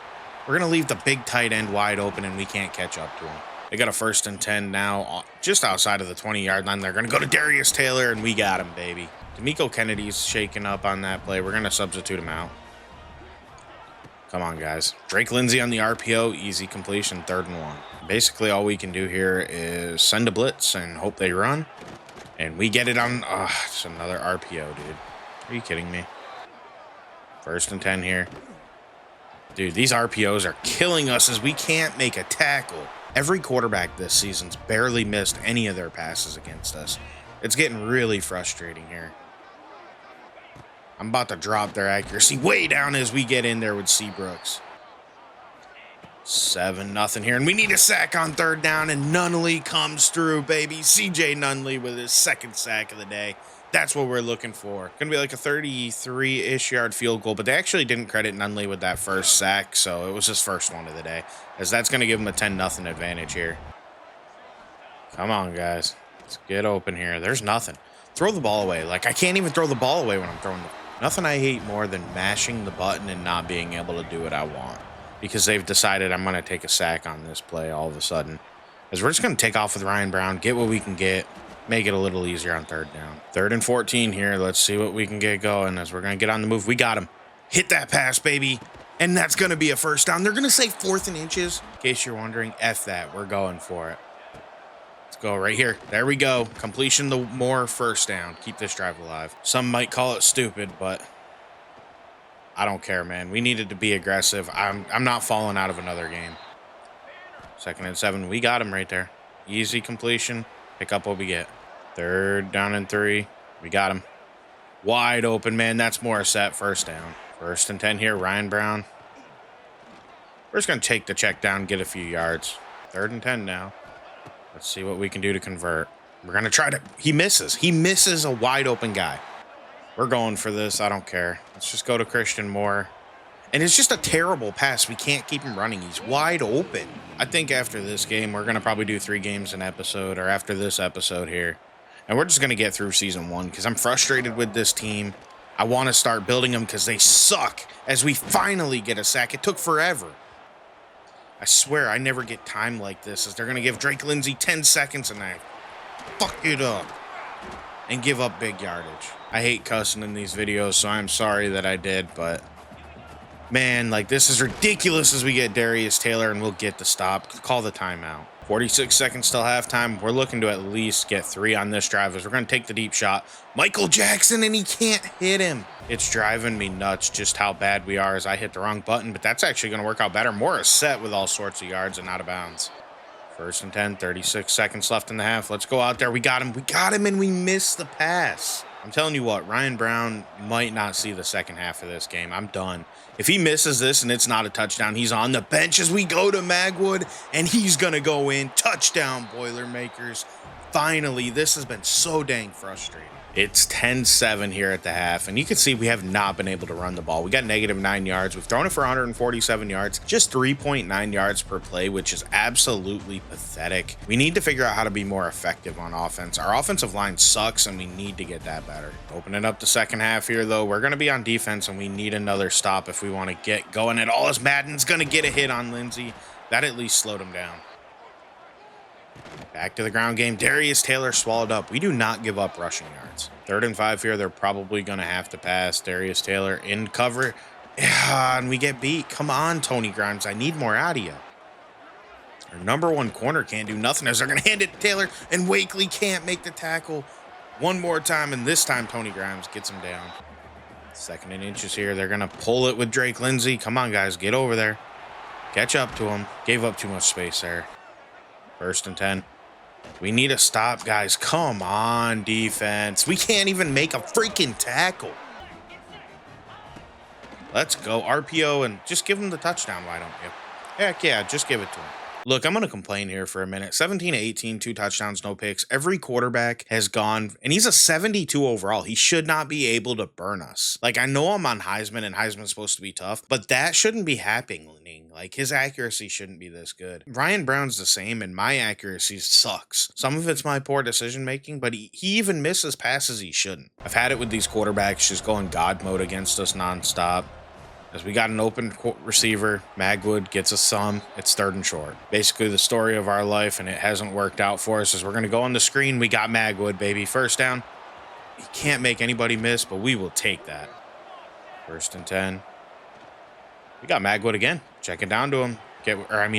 We're going to leave the big tight end wide open, and we can't catch up to him. They got a 1st and 10 now, just outside of the 20-yard line. They're going to go to Darius Taylor, and we got him, baby. D'Amico Kennedy's shaking up on that play. We're going to substitute him out. Come on, guys. Drake Lindsey on the RPO, easy completion, 3rd and 1. Basically, all we can do here is send a blitz and hope they run. And we get it on... it's another RPO, dude. Are you kidding me? 1st and 10 here. Dude, these RPOs are killing us as we can't make a tackle. Every quarterback this season's barely missed any of their passes against us. It's getting really frustrating here. I'm about to drop their accuracy way down as we get in there with Seabrooks. 7-0 here, and we need a sack on 3rd down, and Nunley comes through, baby. C.J. Nunley with his 2nd sack of the day. That's what we're looking for. Going to be like a 33-ish yard field goal, but they actually didn't credit Nunley with that first sack, so it was his first one of the day, as that's going to give him a 10-0 advantage here. Come on, guys. Let's get open here. There's nothing. Throw the ball away. Like, I can't even throw the ball away when I'm throwing the... Nothing I hate more than mashing the button and not being able to do what I want. Because they've decided I'm going to take a sack on this play all of a sudden. As we're just going to take off with Ryan Brown, get what we can get, make it a little easier on 3rd down. 3rd and 14 here. Let's see what we can get going as we're going to get on the move. We got him. Hit that pass, baby. And that's going to be a 1st down. They're going to say 4th and inches. In case you're wondering, F that. We're going for it. Let's go right here. There we go. Completion the more 1st down. Keep this drive alive. Some might call it stupid, but I don't care, man. We needed to be aggressive. I'm not falling out of another game. 2nd and 7. We got him right there. Easy completion. Pick up what we get. 3rd down and 3. We got him. Wide open, man. That's Morissette. 1st down. 1st and 10 here. Ryan Brown. We're just going to take the check down, get a few yards. 3rd and 10 now. Let's see what we can do to convert. We're going to try to... He misses. He misses a wide open guy. We're going for this. I don't care. Let's just go to Christian Moore. And it's just a terrible pass. We can't keep him running. He's wide open. I think after this game, we're going to probably do 3 games an episode, or after this episode here. And we're just going to get through season 1 because I'm frustrated with this team. I want to start building them because they suck as we finally get a sack. It took forever. I swear I never get time like this as they're going to give Drake Lindsey 10 seconds and I fuck it up. and give up big yardage. I hate cussing in these videos, so I'm sorry that I did, but man, like, this is ridiculous as we get Darius Taylor and we'll get the stop. Call the timeout. 46 seconds till halftime. We're looking to at least get 3 on this drive as we're going to take the deep shot. Michael Jackson, and he can't hit him. It's driving me nuts just how bad we are as I hit the wrong button, but that's actually going to work out better. More set with all sorts of yards and out of bounds. 1st and 10, 36 seconds left in the half. Let's go out there. We got him. We got him, and we missed the pass. I'm telling you what, Ryan Brown might not see the second half of this game. I'm done. If he misses this and it's not a touchdown, he's on the bench as we go to Magwood, and he's going to go in. Touchdown, Boilermakers. Finally, this has been so dang frustrating. It's 10-7 here at the half, and you can see we have not been able to run the ball. We got -9 yards. We've thrown it for 147 yards, just 3.9 yards per play, which is absolutely pathetic. We need to figure out how to be more effective on offense. Our offensive line sucks, and we need to get that better. Opening up the second half here, though, we're going to be on defense, and we need another stop if we want to get going at all, as Madden's going to get a hit on Lindsay. That at least slowed him down. Back to the ground game. Darius Taylor swallowed up. We do not give up rushing yards. 3rd and 5 here. They're probably going to have to pass. Darius Taylor in cover. And we get beat. Come on, Tony Grimes. I need more out of you. Our number 1 corner can't do nothing as they're going to hand it to Taylor. And Wakely can't make the tackle one more time. And this time, Tony Grimes gets him down. 2nd and inches here. They're going to pull it with Drake Lindsay. Come on, guys. Get over there. Catch up to him. Gave up too much space there. 1st and 10. We need a stop, guys. Come on, defense. We can't even make a freaking tackle. Let's go. RPO and just give him the touchdown, why don't you? Heck yeah, just give it to him. Look, I'm going to complain here for a minute. 17-18, 2 touchdowns, no picks. Every quarterback has gone, and he's a 72 overall. He should not be able to burn us. Like, I know I'm on Heisman, and Heisman's supposed to be tough, but that shouldn't be happening. Like, his accuracy shouldn't be this good. Ryan Brown's the same, and my accuracy sucks. Some of it's my poor decision-making, but he even misses passes he shouldn't. I've had it with these quarterbacks just going God mode against us nonstop. As we got an open receiver, Magwood gets us some. It's 3rd and short. Basically the story of our life, and it hasn't worked out for us. As we're going to go on the screen, we got Magwood, baby. 1st down. He can't make anybody miss, but we will take that. 1st and 10. We got Magwood again. Check it down to him.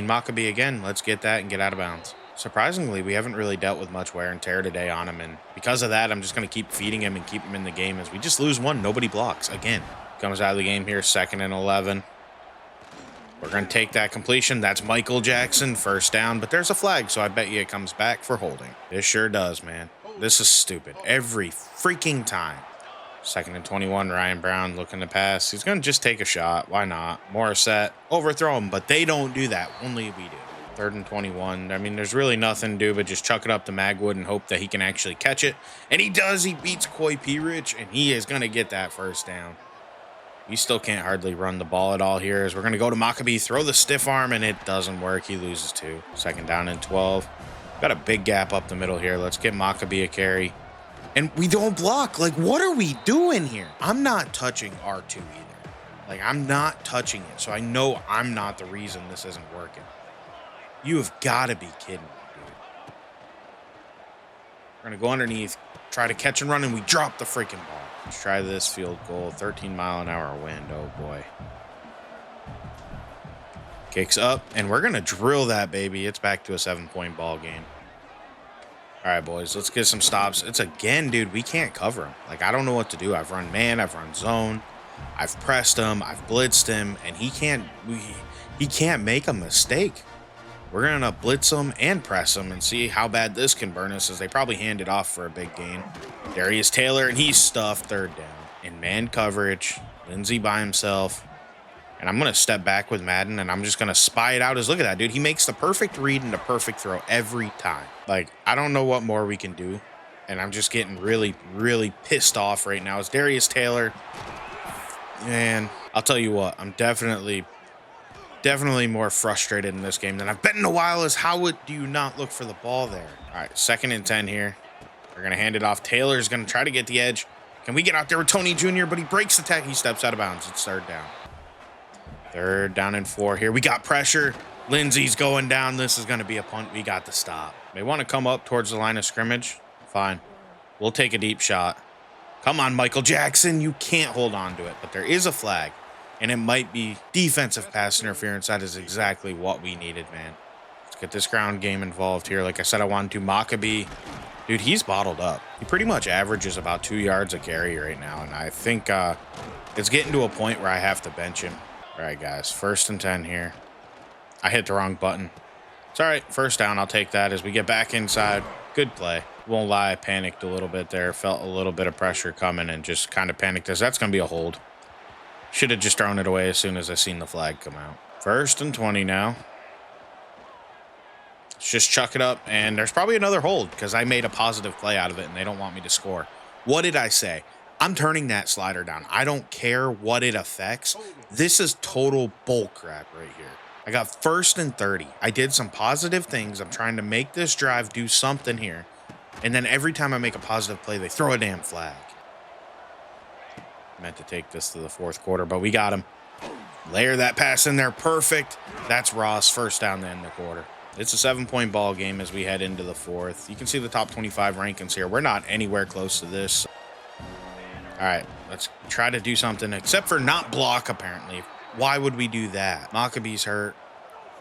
Maccabee again. Let's get that and get out of bounds. Surprisingly, we haven't really dealt with much wear and tear today on him, and because of that, I'm just going to keep feeding him and keep him in the game as we just lose one. Nobody blocks again. Comes out of the game here, 2nd and 11. We're going to take that completion. That's Michael Jackson, 1st down, but there's a flag, so I bet you it comes back for holding. This sure does, man. This is stupid. Every freaking time. 2nd and 21, Ryan Brown looking to pass. He's going to just take a shot. Why not? Morissette, overthrow him, but they don't do that. Only we do. 3rd and 21. I mean, there's really nothing to do but just chuck it up to Magwood and hope that he can actually catch it. And he does. He beats Coy P-Rich, and he is going to get that 1st down. We still can't hardly run the ball at all here as we're going to go to Maccabee, throw the stiff arm, and it doesn't work. He loses 2. 2nd down and 12. Got a big gap up the middle here. Let's get Maccabee a carry. And we don't block. Like, what are we doing here? I'm not touching R2 either. Like, I'm not touching it. So I know I'm not the reason this isn't working. You have got to be kidding me, dude. We're going to go underneath, try to catch and run, and we drop the freaking ball. Let's try this field goal. 13-mile-an-hour wind. Oh, boy. Kicks up, and we're going to drill that, baby. It's back to a 7-point ball game. All right, boys, let's get some stops. It's again, dude, we can't cover him. Like, I don't know what to do. I've run man, I've run zone, I've pressed him, I've blitzed him, and he can't make a mistake. We're going to blitz him and press him and see how bad this can burn us as they probably hand it off for a big gain. Darius Taylor, and he's stuffed 3rd down. In man coverage, Lindsay by himself. And I'm going to step back with Madden, and I'm just going to spy it out as, look at that, dude. He makes the perfect read and the perfect throw every time. Like, I don't know what more we can do, and I'm just getting really, really pissed off right now. It's Darius Taylor. Man, I'll tell you what, I'm definitely more frustrated in this game than I've been in a while is how do you not look for the ball there? All right, 2nd and 10 here. We're going to hand it off. Taylor's going to try to get the edge. Can we get out there with Tony Jr., but he breaks the tackle. He steps out of bounds. It's 3rd down. 3rd down and 4 here. We got pressure. Lindsay's going down. This is going to be a punt. We got the stop. They want to come up towards the line of scrimmage. Fine. We'll take a deep shot. Come on, Michael Jackson. You can't hold on to it, but there is a flag, and it might be defensive pass interference. That is exactly what we needed, man. Let's get this ground game involved here. Like I said, I wanted to. Maccabee, dude, he's bottled up. He pretty much averages about 2 yards a carry right now, and I think it's getting to a point where I have to bench him. All right, guys, 1st and 10 here. I hit the wrong button. It's all right. 1st down, I'll take that as we get back inside. Good play. Won't lie, I panicked a little bit there. Felt a little bit of pressure coming and just kind of panicked as that's going to be a hold. Should have just thrown it away as soon as I seen the flag come out. 1st and 20 now. Let's just chuck it up, and there's probably another hold because I made a positive play out of it, and they don't want me to score. What did I say? I'm turning that slider down. I don't care what it affects. This is total bull crap right here. I got 1st and 30. I did some positive things. I'm trying to make this drive do something here. And then every time I make a positive play, they throw a damn flag. Meant to take this to the 4th quarter, but we got him. Layer that pass in there. Perfect. That's Ross. 1st down to end the quarter. It's a 7-point ball game as we head into the 4th. You can see the top 25 rankings here. We're not anywhere close to this. All right, let's try to do something except for not block, apparently. Why would we do that? Maccabee's hurt.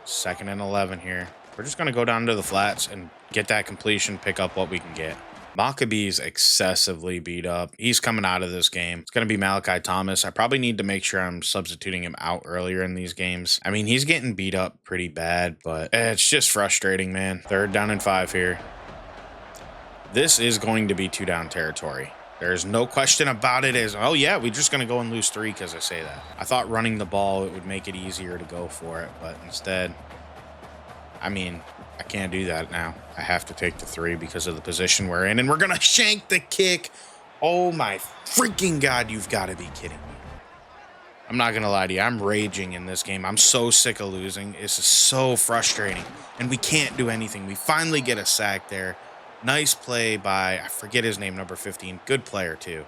2nd and 11 here. We're just going to go down to the flats and get that completion, pick up what we can get. Maccabee's excessively beat up. He's coming out of this game. It's going to be Malachi Thomas. I probably need to make sure I'm substituting him out earlier in these games. I mean, he's getting beat up pretty bad, but it's just frustrating, man. 3rd down and 5 here. This is going to be 2-down territory. There's no question about it. Oh yeah, we're just going to go and lose 3 because I say that. I thought running the ball, it would make it easier to go for it, but instead, I mean, I can't do that now. I have to take the 3 because of the position we're in, and we're going to shank the kick. Oh my freaking God, you've got to be kidding me. I'm not going to lie to you. I'm raging in this game. I'm so sick of losing. This is so frustrating, and we can't do anything. We finally get a sack there. Nice play by, I forget his name, number 15. Good player, too.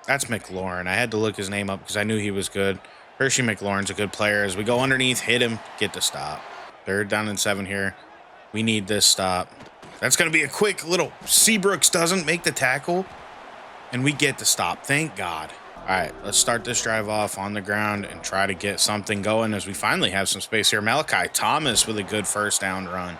That's McLaurin. I had to look his name up because I knew he was good. Hershey McLaurin's a good player. As we go underneath, hit him, get the stop. 3rd down and 7 here. We need this stop. That's going to be a quick little Seabrooks doesn't make the tackle, and we get the stop. Thank God. All right, let's start this drive off on the ground and try to get something going as we finally have some space here. Malachi Thomas with a good 1st down run.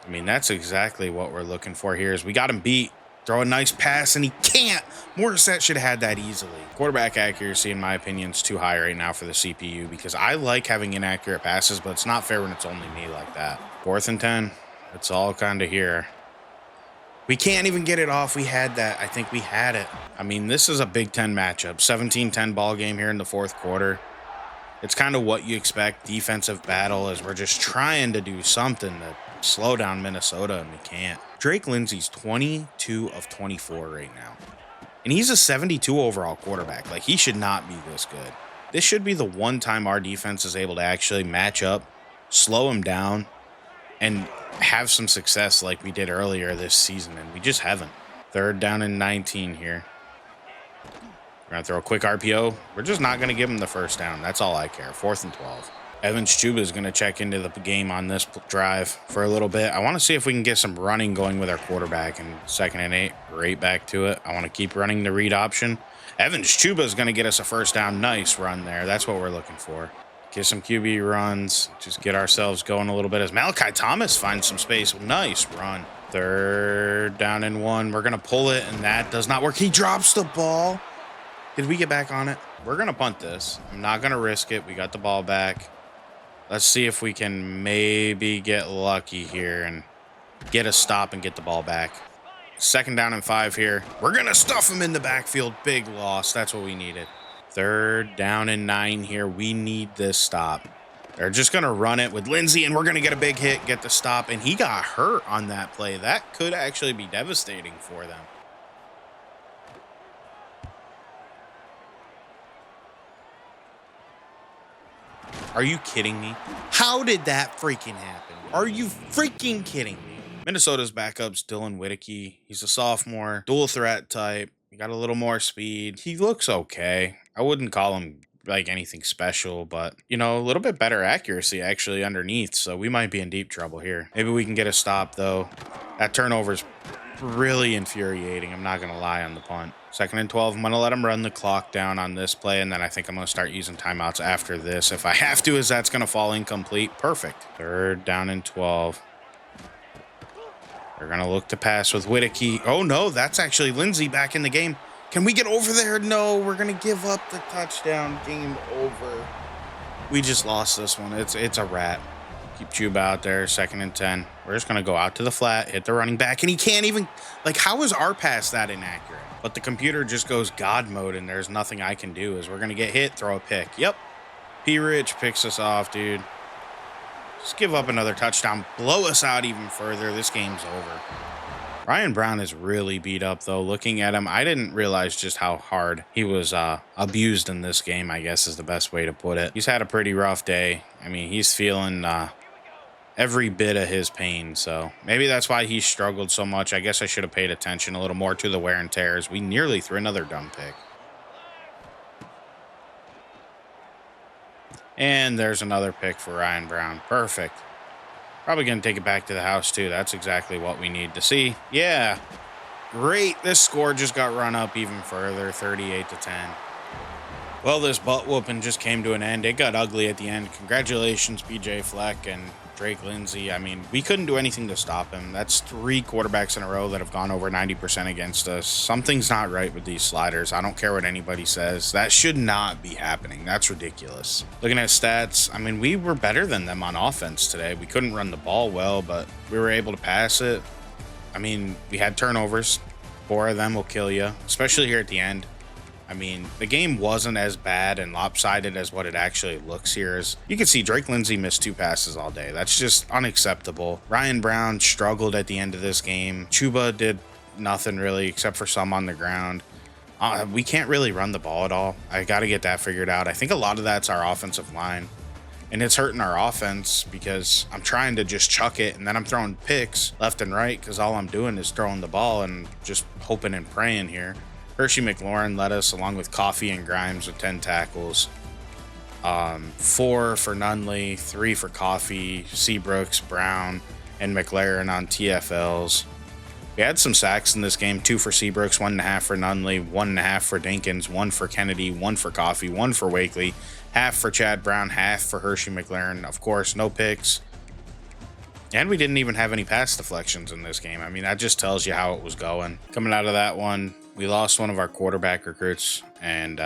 I mean, that's exactly what we're looking for here is we got him beat. Throw a nice pass, and he can't. Morissette should have had that easily. Quarterback accuracy, in my opinion, is too high right now for the CPU because I like having inaccurate passes, but it's not fair when it's only me like that. 4th and 10. It's all kind of here. We can't even get it off. We had that. I think we had it. I mean, this is a Big Ten matchup. 17-10 ball game here in the 4th quarter. It's kind of what you expect. Defensive battle as we're just trying to do something to slow down Minnesota, and we can't. Drake Lindsey's 22 of 24 right now. And he's a 72 overall quarterback. Like, he should not be this good. This should be the one time our defense is able to actually match up, slow him down, and have some success like we did earlier this season, and we just haven't. 3rd down and 19 here. We're going to throw a quick RPO. We're just not going to give him the 1st down. That's all I care. 4th and 12. Evans Chuba is going to check into the game on this drive for a little bit. I want to see if we can get some running going with our quarterback. And 2nd and 8, right back to it. I want to keep running the read option. Evans Chuba is going to get us a 1st down. Nice run there. That's what we're looking for. Get some QB runs. Just get ourselves going a little bit as Malachi Thomas finds some space. Nice run. 3rd down and 1. We're going to pull it, and that does not work. He drops the ball. Did we get back on it? We're going to punt this. I'm not going to risk it. We got the ball back. Let's see if we can maybe get lucky here and get a stop and get the ball back. 2nd down and 5 here. We're going to stuff him in the backfield. Big loss. That's what we needed. 3rd down and 9 here. We need this stop. They're just going to run it with Lindsey, and we're going to get a big hit, get the stop. And he got hurt on that play. That could actually be devastating for them. Are you kidding me? How did that freaking happen? Are you freaking kidding me? Minnesota's backup's Dylan Whittaker. He's a sophomore, dual threat type. He got a little more speed. He looks okay. I wouldn't call him like anything special, but you know, a little bit better accuracy actually underneath. So we might be in deep trouble here. Maybe we can get a stop though. That turnover's really infuriating. I'm not going to lie on the punt. 2nd and 12. I'm going to let him run the clock down on this play, and then I think I'm going to start using timeouts after this if I have to, as that's going to fall incomplete. Perfect. 3rd down and 12. They're going to look to pass with Whittaker. Oh, no, that's actually Lindsay back in the game. Can we get over there? No, we're going to give up the touchdown. Game over. We just lost this one. It's a wrap. Keep Chuba out there, 2nd and 10. We're just going to go out to the flat, hit the running back, and he can't even, like, how is our pass that inaccurate? But the computer just goes God mode, and there's nothing I can do, as we're going to get hit, throw a pick. Yep. P. Rich picks us off, dude. Just give up another touchdown, blow us out even further. This game's over. Ryan Brown is really beat up, though. Looking at him, I didn't realize just how hard he was abused in this game, I guess is the best way to put it. He's had a pretty rough day. I mean, he's feeling every bit of his pain, so maybe that's why he struggled so much. I guess I should have paid attention a little more to the wear and tears. We nearly threw another dumb pick. And there's another pick for Ryan Brown. Perfect. Probably going to take it back to the house, too. That's exactly what we need to see. Yeah. Great. This score just got run up even further, 38-10. Well, this butt whooping just came to an end. It got ugly at the end. Congratulations, PJ Fleck and Drake Lindsay. I mean, we couldn't do anything to stop him. That's 3 quarterbacks in a row that have gone over 90% against us. Something's not right with these sliders. I don't care what anybody says. That should not be happening. That's ridiculous. Looking at stats, I mean, we were better than them on offense today. We couldn't run the ball well, but we were able to pass it. I mean, we had turnovers. 4 of them will kill you, especially here at the end. I mean, the game wasn't as bad and lopsided as what it actually looks here. As you can see, Drake Lindsay missed 2 passes all day. That's just unacceptable. Ryan Brown struggled at the end of this game. Chuba did nothing really except for some on the ground. We can't really run the ball at all. I got to get that figured out. I think a lot of that's our offensive line. And it's hurting our offense because I'm trying to just chuck it, and then I'm throwing picks left and right because all I'm doing is throwing the ball and just hoping and praying here. Hershey McLaurin led us along with Coffee and Grimes with 10 tackles. 4 for Nunley, 3 for Coffee, Seabrooks, Brown, and McLaren on TFLs. We had some sacks in this game, 2 for Seabrooks, 1.5 for Nunley, 1.5 for Dinkins, 1 for Kennedy, 1 for Coffee, 1 for Wakely, half for Chad Brown, half for Hershey McLaren. Of course, no picks. And we didn't even have any pass deflections in this game. I mean, that just tells you how it was going. Coming out of that one, we lost one of our quarterback recruits, and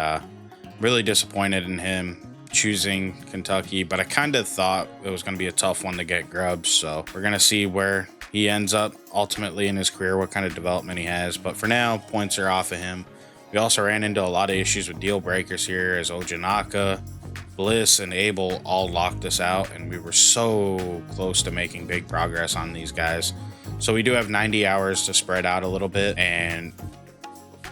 really disappointed in him choosing Kentucky, but I kind of thought it was going to be a tough one to get Grubbs, so we're going to see where he ends up ultimately in his career, what kind of development he has. But for now, points are off of him. We also ran into a lot of issues with deal breakers here, as Ojanaka, Bliss, and Abel all locked us out, and we were so close to making big progress on these guys. So we do have 90 hours to spread out a little bit, and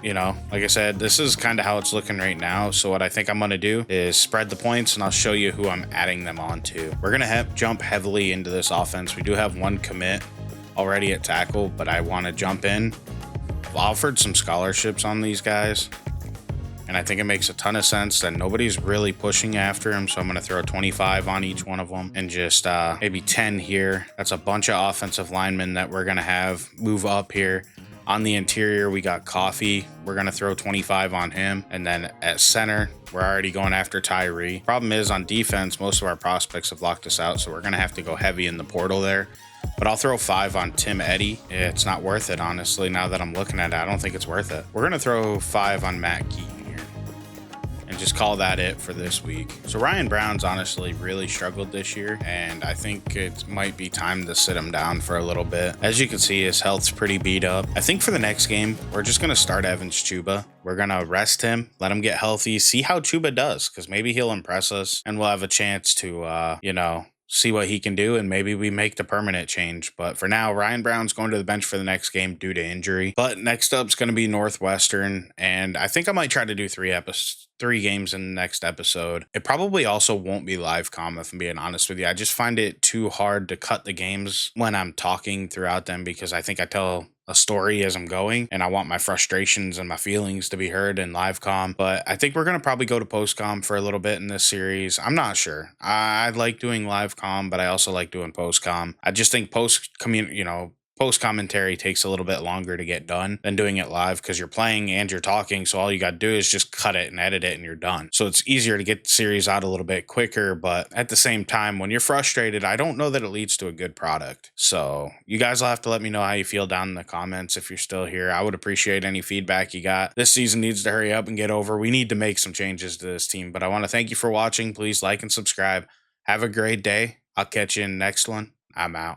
you know, like I said, this is kind of how it's looking right now. So what I think I'm going to do is spread the points, and I'll show you who I'm adding them on to. We're going to jump heavily into this offense. We do have 1 commit already at tackle, but I want to jump in. I've offered some scholarships on these guys, and I think it makes a ton of sense that nobody's really pushing after him. So I'm going to throw 25 on each one of them, and just maybe 10 here. That's a bunch of offensive linemen that we're going to have move up here. On the interior, we got Coffee. We're going to throw 25 on him. And then at center, we're already going after Tyree. Problem is, on defense, most of our prospects have locked us out, so we're going to have to go heavy in the portal there. But I'll throw 5 on Tim Eddy. It's not worth it, honestly. Now that I'm looking at it, I don't think it's worth it. We're going to throw 5 on Matt Keaton here and just call that it for this week. So Ryan Brown's honestly really struggled this year, and I think it might be time to sit him down for a little bit. As you can see, his health's pretty beat up. I think for the next game, we're just going to start Evans Chuba. We're going to rest him, let him get healthy, see how Chuba does, because maybe he'll impress us, and we'll have a chance to, see what he can do, and maybe we make the permanent change. But for now, Ryan Brown's going to the bench for the next game due to injury. But next up's going to be Northwestern, and I think I might try to do 3 games in the next episode. It probably also won't be live comm, if I'm being honest with you. I just find it too hard to cut the games when I'm talking throughout them, because I think I tell a story as I'm going, and I want my frustrations and my feelings to be heard in live comm. But I think we're going to probably go to post comm for a little bit in this series. I'm not sure. I like doing live comm, but I also like doing post comm. I just think post commentary takes a little bit longer to get done than doing it live because you're playing and you're talking. So all you got to do is just cut it and edit it and you're done. So it's easier to get the series out a little bit quicker. But at the same time, when you're frustrated, I don't know that it leads to a good product. So you guys will have to let me know how you feel down in the comments if you're still here. I would appreciate any feedback you got. This season needs to hurry up and get over. We need to make some changes to this team. But I want to thank you for watching. Please like and subscribe. Have a great day. I'll catch you in the next one. I'm out.